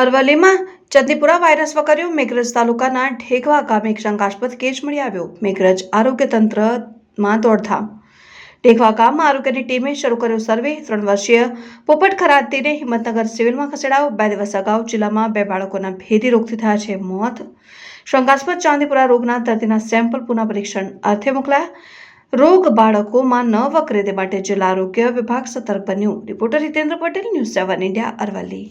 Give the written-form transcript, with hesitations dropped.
અરવલ્લીમાં ચંદીપુરા virus વકર્યો। Meghraj તાલુકાના ઢેગવા ગામે એક શંકાસ્પદ કેસ મળી આવ્યો। મેઘરજ આરોગ્ય તંત્રમાં દોડધામ। ઢેગવા ગામમાં આરોગ્યની ટીમે શરૂ કર્યો સર્વે। 3 વર્ષીય પોપટ ખરાતીને હિંમતનગર સિવિલમાં ખસેડાયો। 2 દિવસ અગાઉ જિલ્લામાં 2 બાળકોના ભેદી રોગથી થયા છે મોત। શંકાસ્પદ ચાંદીપુરા રોગના દર્દીના સેમ્પલ પુનઃ પરીક્ષણ અર્થે મોકલાયા। રોગ બાળકોમાં ન વકરે તે માટે જિલ્લા આરોગ્ય વિભાગ સતર્ક બન્યું। Reporter Hitendra Patel, news 7 India, Aravalli.